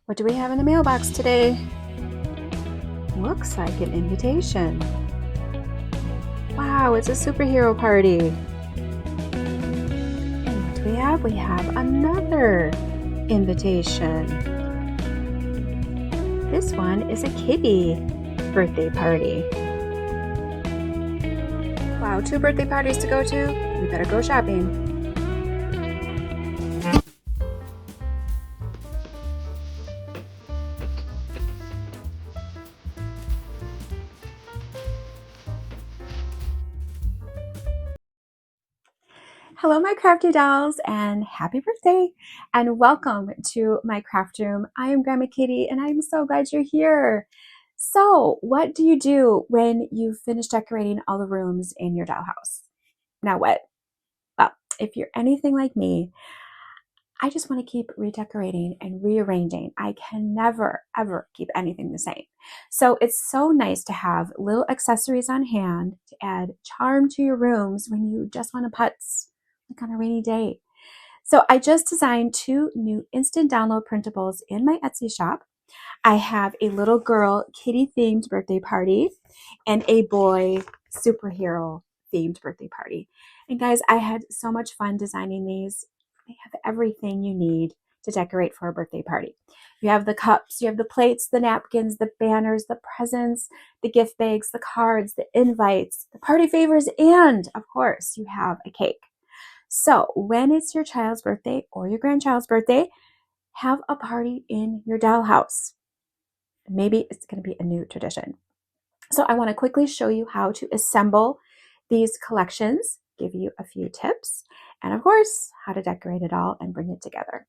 What do we have in the mailbox today? Looks like an invitation. Wow, it's a superhero party. And what do we have? We have another invitation. This one is a kitty birthday party. Wow, 2 birthday parties to go to. We better go shopping. Hello, my crafty dolls, and happy birthday, and welcome to my craft room. I am Grandma Kitty, and I'm so glad you're here. So, what do you do when you finish decorating all the rooms in your dollhouse? Now what? Well, if you're anything like me, I just want to keep redecorating and rearranging. I can never, ever keep anything the same. So it's so nice to have little accessories on hand to add charm to your rooms when you just want to putz, like on a rainy day. So I just designed 2 new instant download printables in my Etsy shop. I have a little girl kitty themed birthday party and a boy superhero themed birthday party. And guys, I had so much fun designing these. They have everything you need to decorate for a birthday party. You have the cups, you have the plates, the napkins, the banners, the presents, the gift bags, the cards, the invites, the party favors, and of course, you have a cake. So when it's your child's birthday or your grandchild's birthday, have a party in your dollhouse. Maybe it's going to be a new tradition. So I want to quickly show you how to assemble these collections, give you a few tips, and of course, how to decorate it all and bring it together.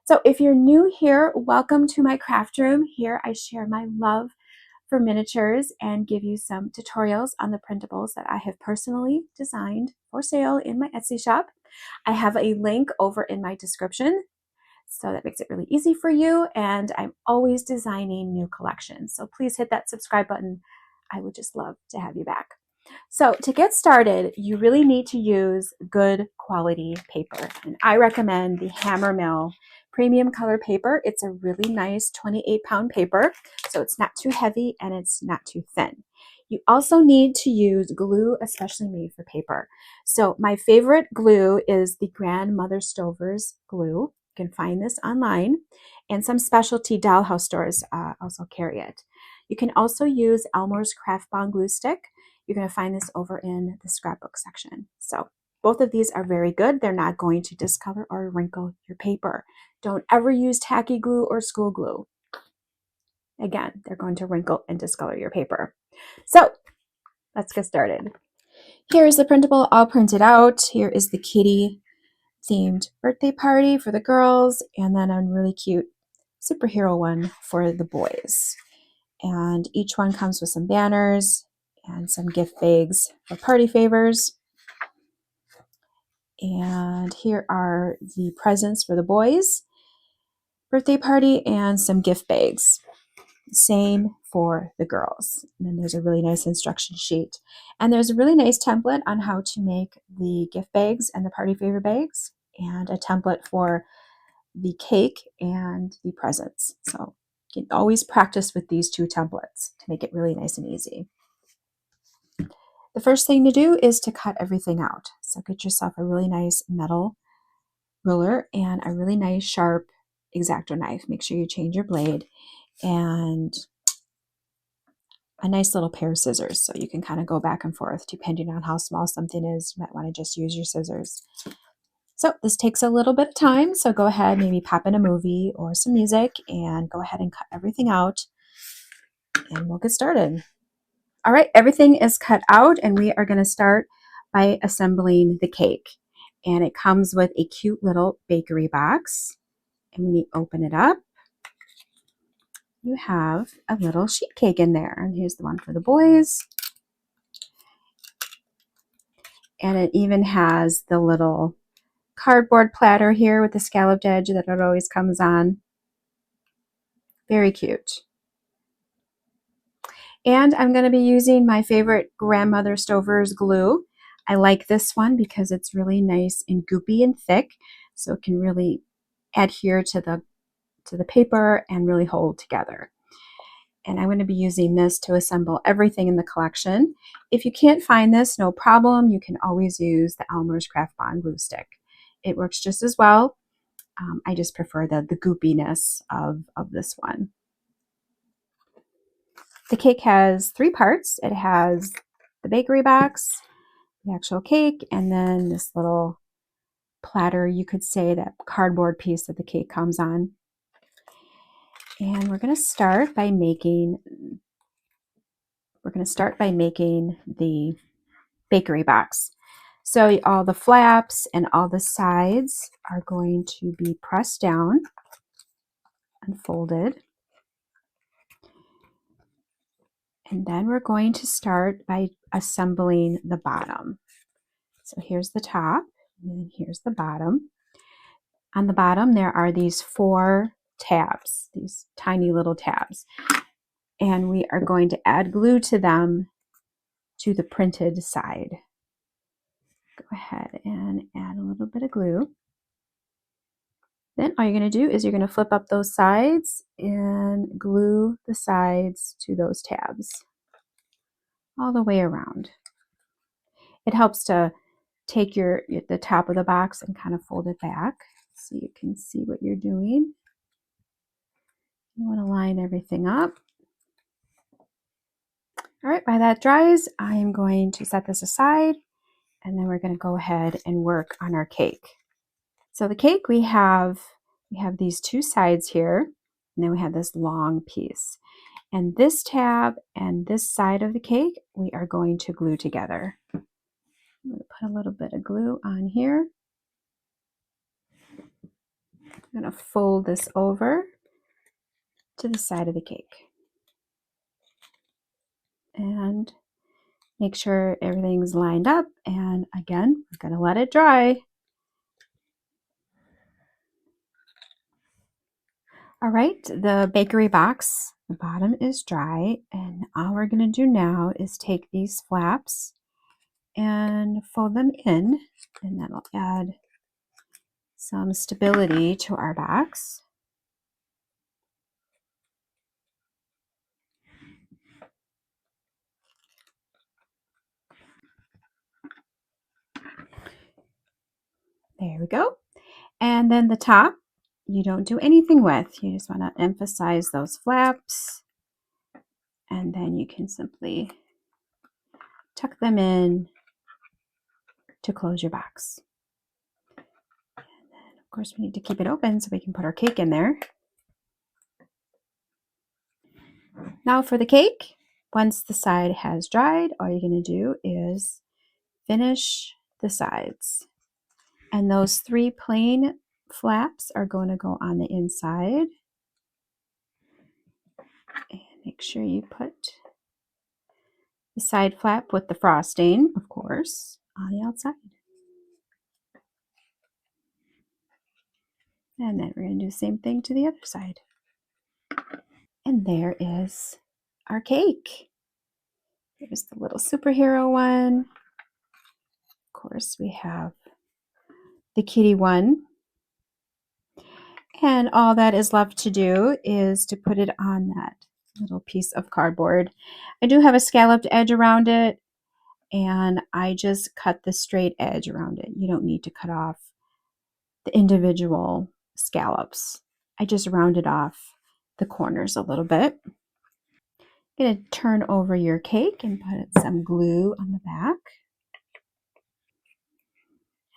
So if you're new here, welcome to my craft room. Here I share my love for miniatures and give you some tutorials on the printables that I have personally designed for sale in my Etsy shop. I have a link over in my description, so that makes it really easy for you, and I'm always designing new collections. So please hit that subscribe button. I would just love to have you back. So to get started, you really need to use good quality paper. And I recommend the Hammermill premium color paper. It's a really nice 28-pound paper, so it's not too heavy and it's not too thin. You also need to use glue, especially made for paper. So my favorite glue is the Grandmother Stover's glue. You can find this online, and some specialty Dollhouse stores also carry it. You can also use Elmer's Craft Bond glue stick. You're going to find this over in the scrapbook section. So both of these are very good. They're not going to discolor or wrinkle your paper. Don't ever use tacky glue or school glue. Again, they're going to wrinkle and discolor your paper. So let's get started. Here is the printable all printed out. Here is the kitty themed birthday party for the girls, and then a really cute superhero one for the boys. And each one comes with some banners and some gift bags for party favors. And here are the presents for the boys' birthday party and some gift bags. Same for the girls. And then there's a really nice instruction sheet. And there's a really nice template on how to make the gift bags and the party favor bags, and a template for the cake and the presents. So you can always practice with these 2 templates to make it really nice and easy. The first thing to do is to cut everything out. So get yourself a really nice metal ruler and a really nice sharp X-Acto knife. Make sure you change your blade, and a nice little pair of scissors, so you can kind of go back and forth depending on how small something is. You might want to just use your scissors. So this takes a little bit of time, so go ahead, maybe pop in a movie or some music and go ahead and cut everything out, and we'll get started. All right, everything is cut out, and we are going to start by assembling the cake. And it comes with a cute little bakery box, and when you open it up, you have a little sheet cake in there. And here's the one for the boys. And it even has the little cardboard platter here with the scalloped edge that it always comes on. Very cute. And I'm going to be using my favorite Grandmother Stover's glue. I like this one because it's really nice and goopy and thick, so it can really adhere to the to the paper and really hold together. And I'm going to be using this to assemble everything in the collection. If you can't find this, no problem. You can always use the Elmer's Craft Bond glue stick. It works just as well. I just prefer the goopiness of this one. The cake has 3 parts. It has the bakery box, the actual cake, and then this little platter, you could say, that cardboard piece that the cake comes on. And we're going to start by making the bakery box. So all the flaps and all the sides are going to be pressed down and folded. And then we're going to start by assembling the bottom. So here's the top, and then here's the bottom. On the bottom, there are these 4 tabs, these tiny little tabs. And we are going to add glue to them to the printed side. Go ahead and add a little bit of glue. Then all you're going to do is you're going to flip up those sides and glue the sides to those tabs all the way around. It helps to take the top of the box and kind of fold it back so you can see what you're doing. You want to line everything up. All right, while that dries, I am going to set this aside, and then we're going to go ahead and work on our cake. So the cake, we have these 2 sides here, and then we have this long piece. And this tab and this side of the cake, we are going to glue together. I'm going to put a little bit of glue on here. I'm going to fold this over to the side of the cake. And make sure everything's lined up. And again, we're going to let it dry. All right, the bakery box, the bottom is dry. And all we're going to do now is take these flaps and fold them in. And that'll add some stability to our box. There we go. And then the top, you don't do anything with. You just want to emphasize those flaps. And then you can simply tuck them in to close your box. And then, of course, we need to keep it open so we can put our cake in there. Now for the cake, once the side has dried, all you're going to do is finish the sides. And those 3 plain flaps are going to go on the inside. And make sure you put the side flap with the frosting, of course, on the outside. And then we're going to do the same thing to the other side. And there is our cake. Here's the little superhero one. Of course, we have the kitty one. And all that is left to do is to put it on that little piece of cardboard. I do have a scalloped edge around it, and I just cut the straight edge around it. You don't need to cut off the individual scallops. I just rounded off the corners a little bit. I'm going to turn over your cake and put some glue on the back.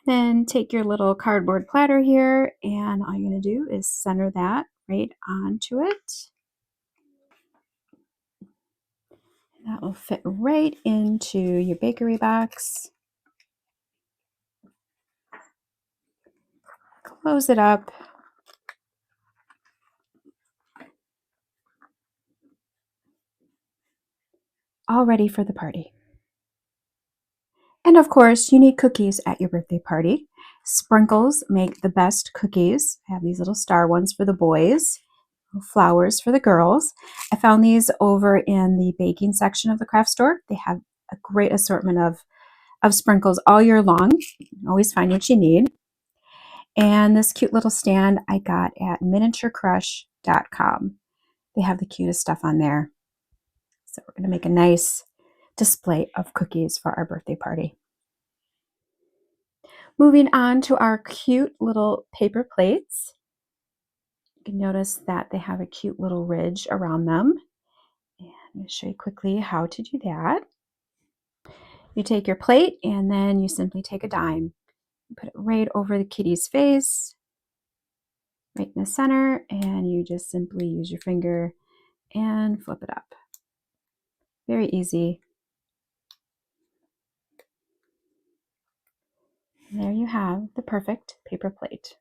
Then take your little cardboard platter here, and all you're going to do is center that right onto it. That will fit right into your bakery box. Close it up. All ready for the party. And of course, you need cookies at your birthday party. Sprinkles make the best cookies. I have these little star ones for the boys, flowers for the girls. I found these over in the baking section of the craft store. They have a great assortment of sprinkles all year long. You can always find what you need. And this cute little stand I got at miniaturecrush.com. They have the cutest stuff on there. So we're going to make a nice display of cookies for our birthday party. Moving on to our cute little paper plates. You can notice that they have a cute little ridge around them. And I'm going to show you quickly how to do that. You take your plate and then you simply take a dime. You put it right over the kitty's face, right in the center, and you just simply use your finger and flip it up. Very easy. And there you have the perfect paper plate.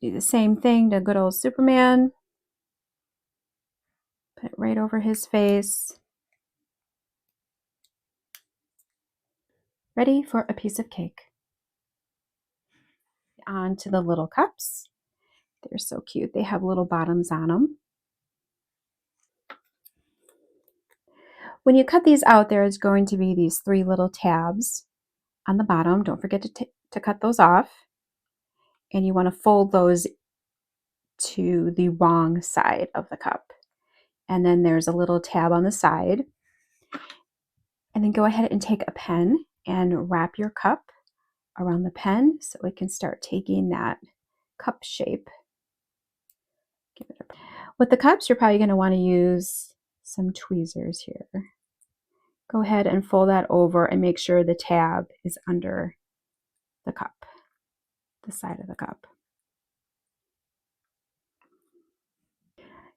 Do the same thing to good old Superman. Put it right over his face. Ready for a piece of cake. On to the little cups. They're so cute. They have little bottoms on them. When you cut these out, there's going to be these 3 little tabs on the bottom. Don't forget to cut those off. And you want to fold those to the wrong side of the cup. And then there's a little tab on the side. And then go ahead and take a pen and wrap your cup around the pen so it can start taking that cup shape. With the cups, you're probably going to want to use some tweezers here. Go ahead and fold that over and make sure the tab is under the cup, the side of the cup.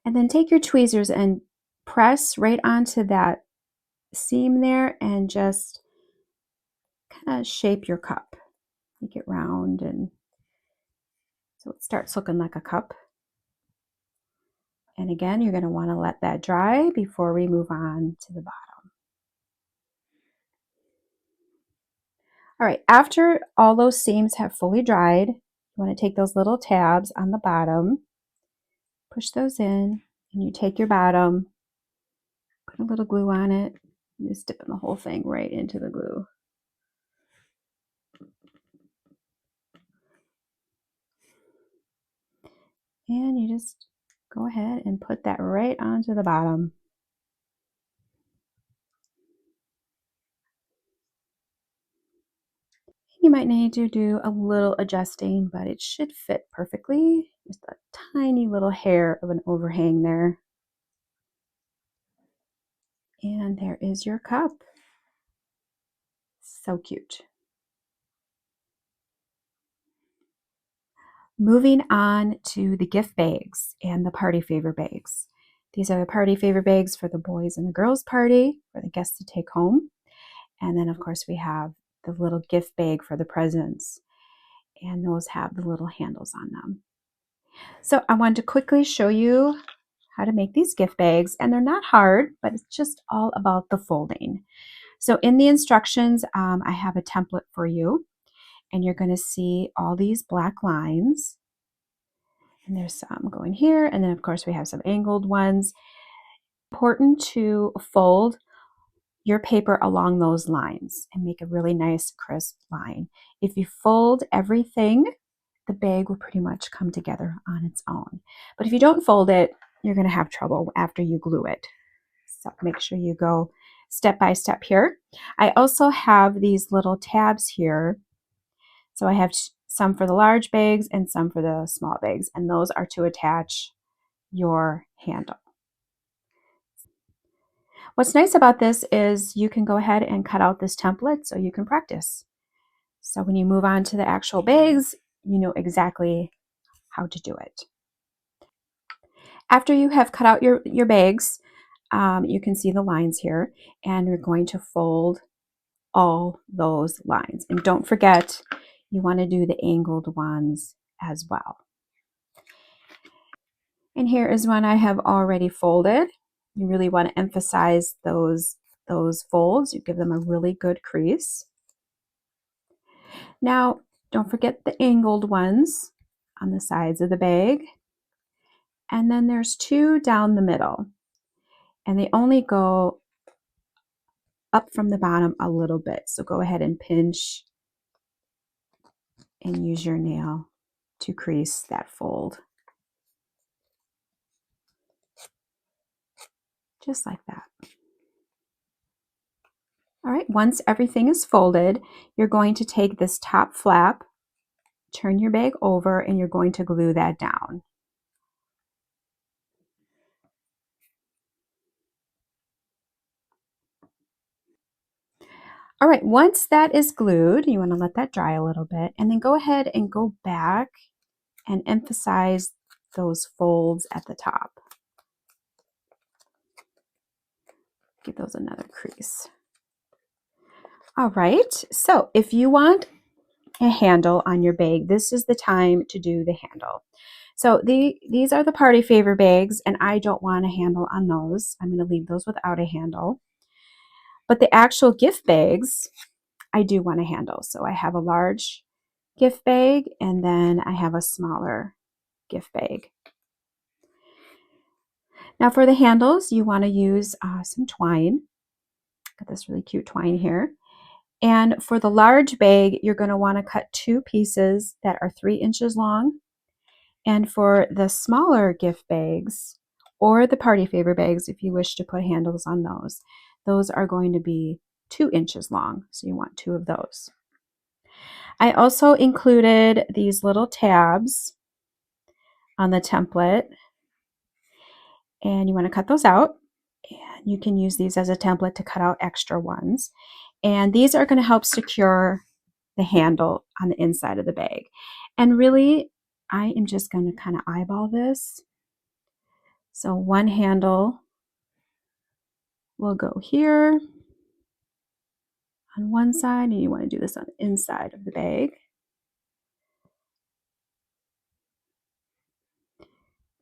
And then take your tweezers and press right onto that seam there and just kind of shape your cup. Make it round and so it starts looking like a cup. And again, you're going to want to let that dry before we move on to the bottom. All right, after all those seams have fully dried, you want to take those little tabs on the bottom, push those in, and you take your bottom, put a little glue on it, and just dipping the whole thing right into the glue. And you just go ahead and put that right onto the bottom. You might need to do a little adjusting, but it should fit perfectly. Just a tiny little hair of an overhang there. And there is your cup. So cute. Moving on to the gift bags and the party favor bags. These are the party favor bags for the boys and the girls party, for the guests to take home. And then of course we have the little gift bag for the presents. And those have the little handles on them. So I wanted to quickly show you how to make these gift bags, and they're not hard, but it's just all about the folding. So in the instructions, I have a template for you, and you're going to see all these black lines, and there's some going here, and then of course we have some angled ones. Important to fold your paper along those lines and make a really nice crisp line. If you fold everything, the bag will pretty much come together on its own. But if you don't fold it, you're going to have trouble after you glue it. So make sure you go step by step here. I also have these little tabs here. So I have some for the large bags and some for the small bags, and those are to attach your handle. What's nice about this is you can go ahead and cut out this template so you can practice. So when you move on to the actual bags, you know exactly how to do it. After you have cut out your bags, you can see the lines here, and you're going to fold all those lines. And don't forget, you want to do the angled ones as well. And here is one I have already folded. You really want to emphasize those folds. You give them a really good crease. Now, don't forget the angled ones on the sides of the bag. And then there's 2 down the middle. And they only go up from the bottom a little bit. So go ahead and pinch and use your nail to crease that fold. Just like that. All right, once everything is folded, you're going to take this top flap, turn your bag over, and you're going to glue that down. All right, once that is glued, you want to let that dry a little bit, and then go ahead and go back and emphasize those folds at the top. Give those another crease. All right, so if you want a handle on your bag, this is the time to do the handle. So these are the party favor bags, and I don't want a handle on those. I'm going to leave those without a handle. But the actual gift bags, I do want a handle. So I have a large gift bag, and then I have a smaller gift bag. Now for the handles, you want to use some twine. Got this really cute twine here. And for the large bag, you're going to want to cut 2 pieces that are 3 inches long. And for the smaller gift bags, or the party favor bags, if you wish to put handles on those are going to be 2 inches long. So you want 2 of those. I also included these little tabs on the template, and you want to cut those out. And you can use these as a template to cut out extra ones. And these are going to help secure the handle on the inside of the bag. And really, I am just going to kind of eyeball this. So one handle will go here on one side, and you want to do this on the inside of the bag.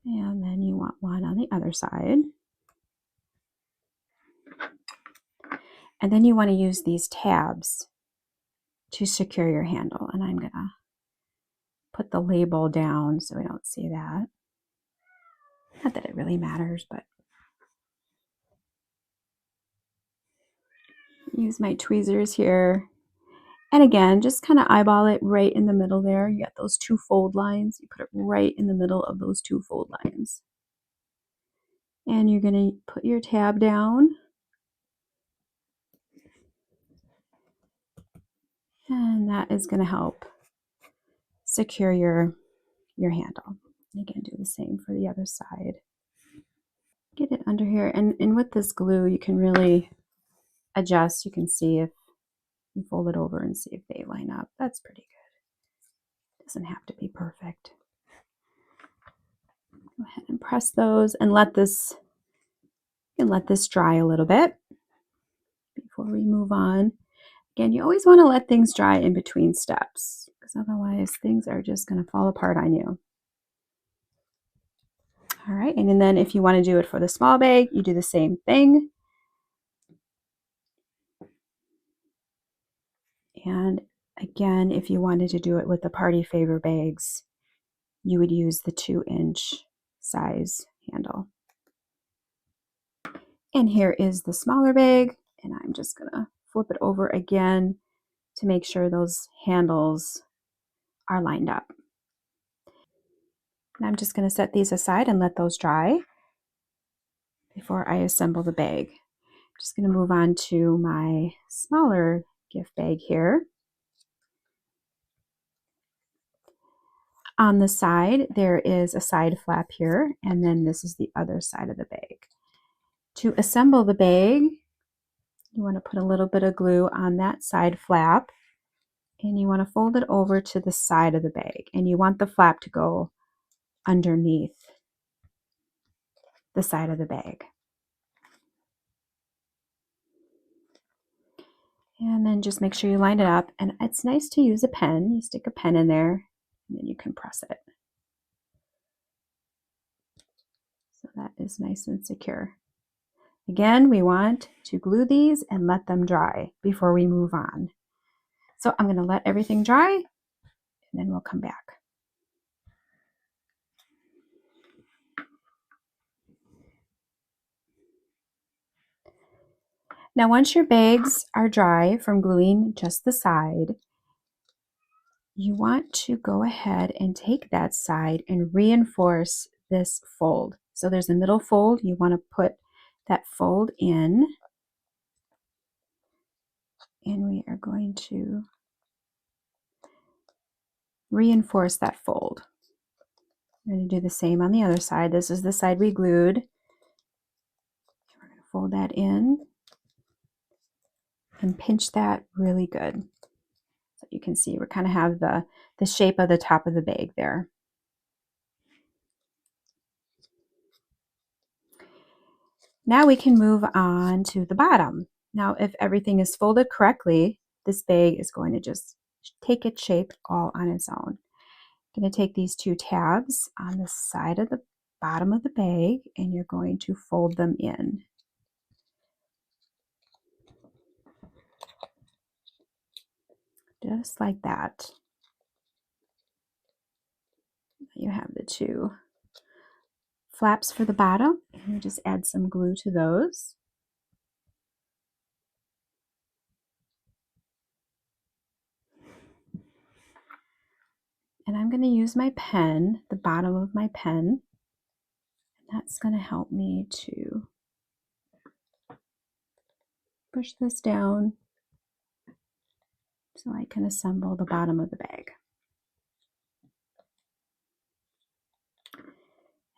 And then you want one on the other side. And then you want to use these tabs to secure your handle. And I'm going to put the label down so we don't see that. Not that it really matters, but use my tweezers here. And again, just kind of eyeball it right in the middle there. You got those 2 fold lines. You put it right in the middle of those 2 fold lines. And you're going to put your tab down. And that is going to help secure your handle. And again, do the same for the other side. Get it under here. And with this glue, you can really adjust. You can see if you fold it over and see if they line up. That's pretty good. Doesn't have to be perfect. Go ahead and press those and let this dry a little bit before we move on. Again, you always want to let things dry in between steps, because otherwise things are just going to fall apart on you. All right, and then if you want to do it for the small bag, you do the same thing. And again, if you wanted to do it with the party favor bags, you would use the 2-inch size handle. And here is the smaller bag, and I'm just gonna flip it over again to make sure those handles are lined up. And I'm just gonna set these aside and let those dry before I assemble the bag. I'm just gonna move on to my smaller gift bag here. On the side, there is a side flap here, and then this is the other side of the bag. To assemble the bag, you want to put a little bit of glue on that side flap, and you want to fold it over to the side of the bag, and you want the flap to go underneath the side of the bag. And then just make sure you line it up, and it's nice to use a pen. You stick a pen in there, and then you can press it. So that is nice and secure. Again, we want to glue these and let them dry before we move on. So I'm going to let everything dry, and then we'll come back. Now, once your bags are dry from gluing just the side, you want to go ahead and take that side and reinforce this fold. So there's a middle fold. You want to put that fold in, and we are going to reinforce that fold. We're going to do the same on the other side. This is the side we glued. We're going to fold that in and pinch that really good. So you can see we kind of have the shape of the top of the bag there. Now we can move on to the bottom. Now, if everything is folded correctly, this bag is going to just take its shape all on its own. I'm going to take these two tabs on the side of the bottom of the bag, and you're going to fold them in. Just like that. You have the two flaps for the bottom, and you just add some glue to those. And I'm going to use my pen, the bottom of my pen. That's going to help me to push this down so I can assemble the bottom of the bag.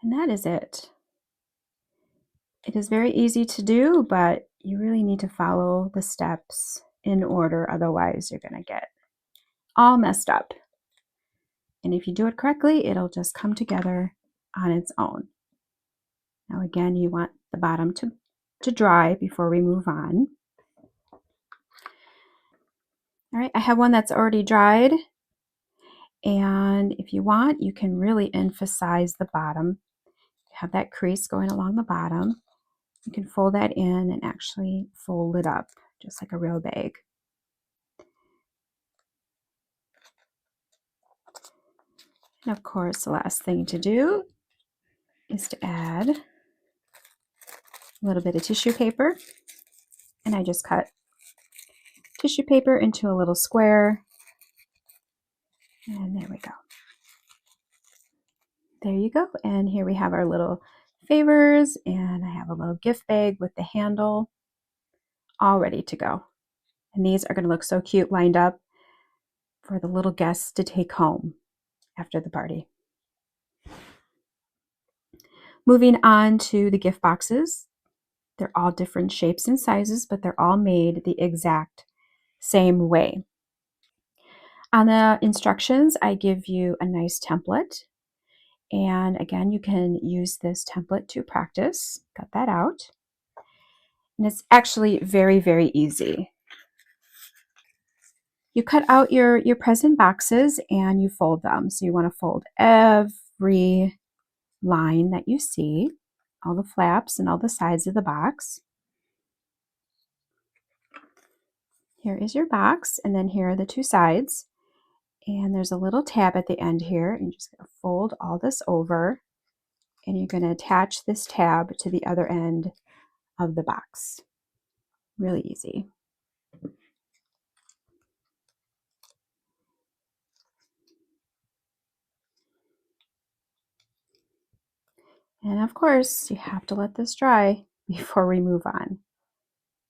And that is it. It is very easy to do, but you really need to follow the steps in order, otherwise you're going to get all messed up. And if you do it correctly, it'll just come together on its own. Now again, you want the bottom to dry before we move on. All right, I have one that's already dried. And if you want, you can really emphasize the bottom. Have that crease going along the bottom. You can fold that in and actually fold it up, just like a real bag. And of course, the last thing to do is to add a little bit of tissue paper. And I just cut tissue paper into a little square. And there we go. There you go. And here we have our little favors, and I have a little gift bag with the handle all ready to go. And these are going to look so cute lined up for the little guests to take home after the party. Moving on to the gift boxes. They're all different shapes and sizes, but they're all made the exact same way. On the instructions, I give you a nice template. And again, you can use this template to practice. Cut that out. And it's actually very, very easy. You cut out your present boxes and you fold them. So you want to fold every line that you see, all the flaps and all the sides of the box. Here is your box, and then here are the two sides. And there's a little tab at the end here, and you're just going to fold all this over, and you're going to attach this tab to the other end of the box. Really easy. And of course, you have to let this dry before we move on.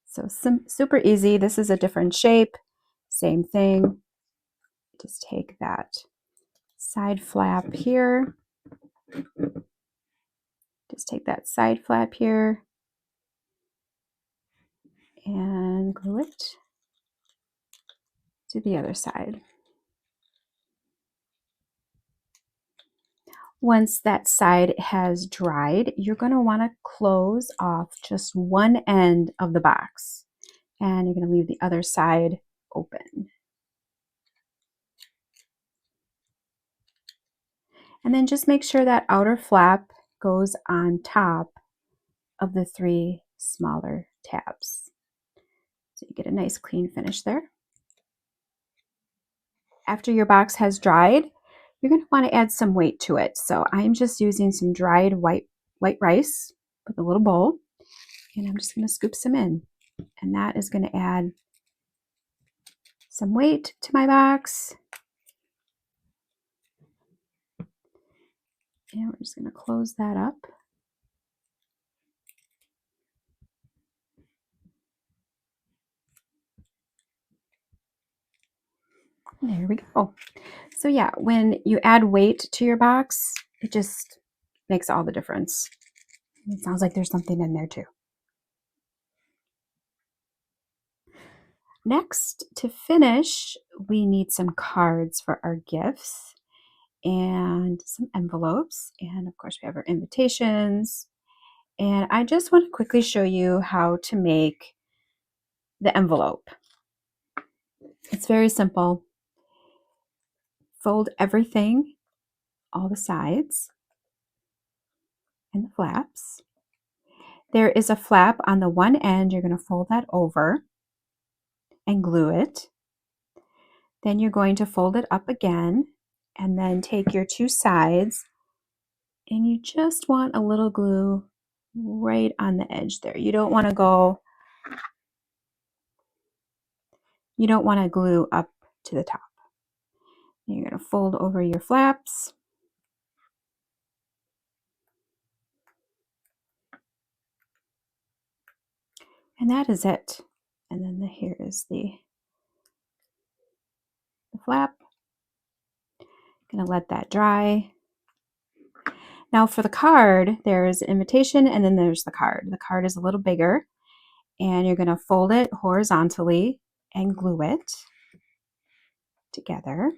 So super easy. This is a different shape. Same thing. Just take that side flap here. Just take that side flap here and glue it to the other side. Once that side has dried, you're going to want to close off just one end of the box, and you're going to leave the other side open. And then just make sure that outer flap goes on top of the three smaller tabs. So you get a nice clean finish there. After your box has dried, you're going to want to add some weight to it. So I'm just using some dried white rice with a little bowl, and I'm just going to scoop some in. And that is going to add some weight to my box. And we're just going to close that up. There we go. So yeah, when you add weight to your box, it just makes all the difference. It sounds like there's something in there too. Next, to finish, we need some cards for our gifts and some envelopes. And of course, we have our invitations. And I just want to quickly show you how to make the envelope. It's very simple. Fold everything, all the sides and the flaps. There is a flap on the one end. You're going to fold that over and glue it. Then you're going to fold it up again and then take your two sides and you just want a little glue right on the edge there. You don't want to glue up to the top. You're going to fold over your flaps. And that is it. And then here is the flap. Going to let that dry. Now for the card, there's an invitation and then there's the card. The card is a little bigger and you're going to fold it horizontally and glue it together.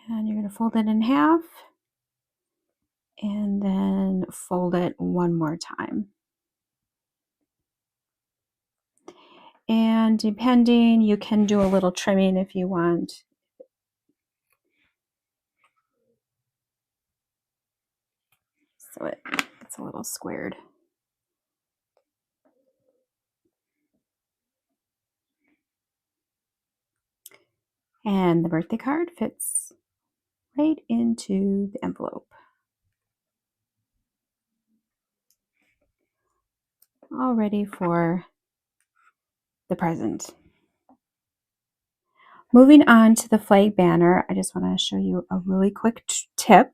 And you're going to fold it in half and then fold it one more time. And depending, you can do a little trimming if you want. So it's a little squared. And the birthday card fits right into the envelope. All ready for the present. Moving on to the flag banner, I just want to show you a really quick tip.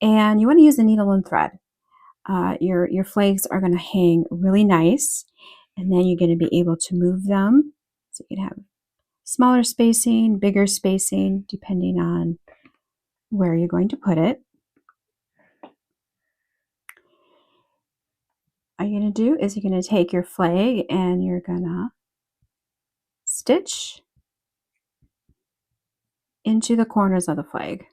And you want to use a needle and thread. Your flags are going to hang really nice, and then you're going to be able to move them. So you can have smaller spacing, bigger spacing, depending on where you're going to put it. All you're going to do is you're going to take your flag and you're going to stitch into the corners of the flag.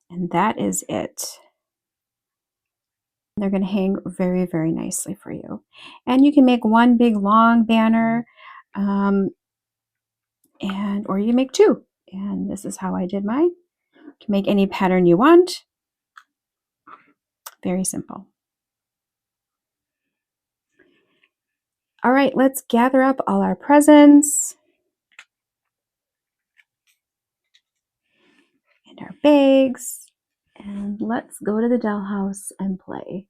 And that is it. They're going to hang very, very nicely for you. And you can make one big long banner, or you can make two. And this is how I did mine. You can make any pattern you want. Very simple. All right, let's gather up all our presents and our bags, and let's go to the dollhouse and play.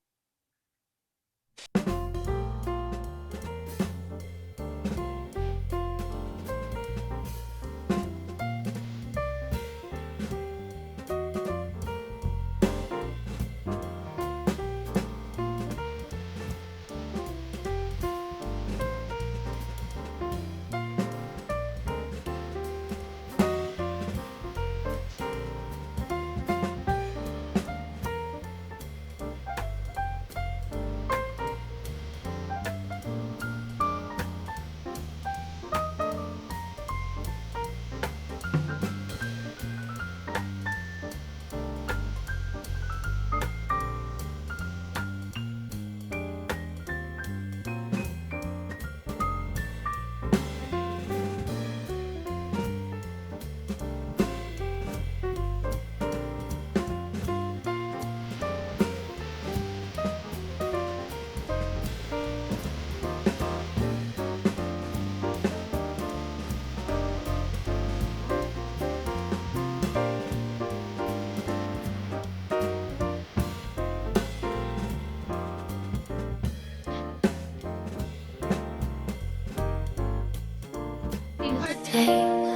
Birthday.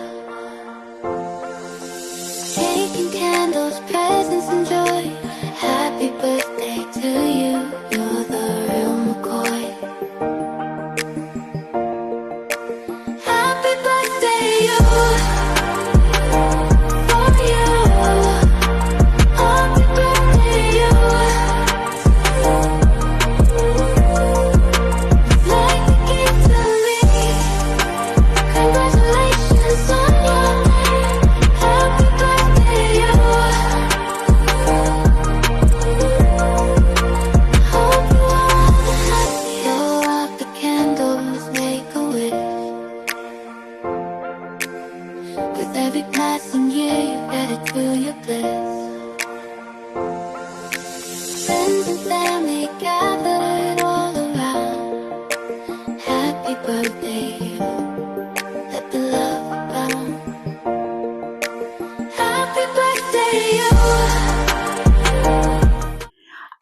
candles, presents and joy. Happy birthday to you, you're the real McCoy. Happy birthday, you, for you. Happy birthday, you. Like a gift to me. Congratulations on your name. Happy birthday, you. Hope you all the happy. Blow out the candles, make a wish. With every passing year, you added to your bliss. Friends and family gathered all around. Happy birthday, you. Let the love abound. Happy birthday, you.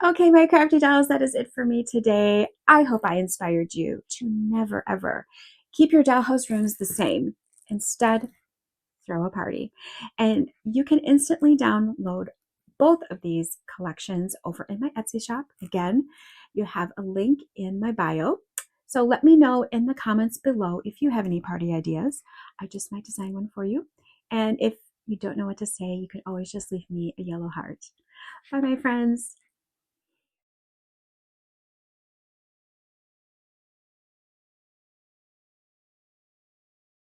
Okay, my crafty dolls, that is it for me today. I hope I inspired you to never ever keep your dollhouse rooms the same. Instead, throw a party. And you can instantly download both of these collections over in my Etsy shop. Again, you have a link in my bio. So let me know in the comments below if you have any party ideas. I just might design one for you. And if you don't know what to say, you can always just leave me a yellow heart. Bye, my friends.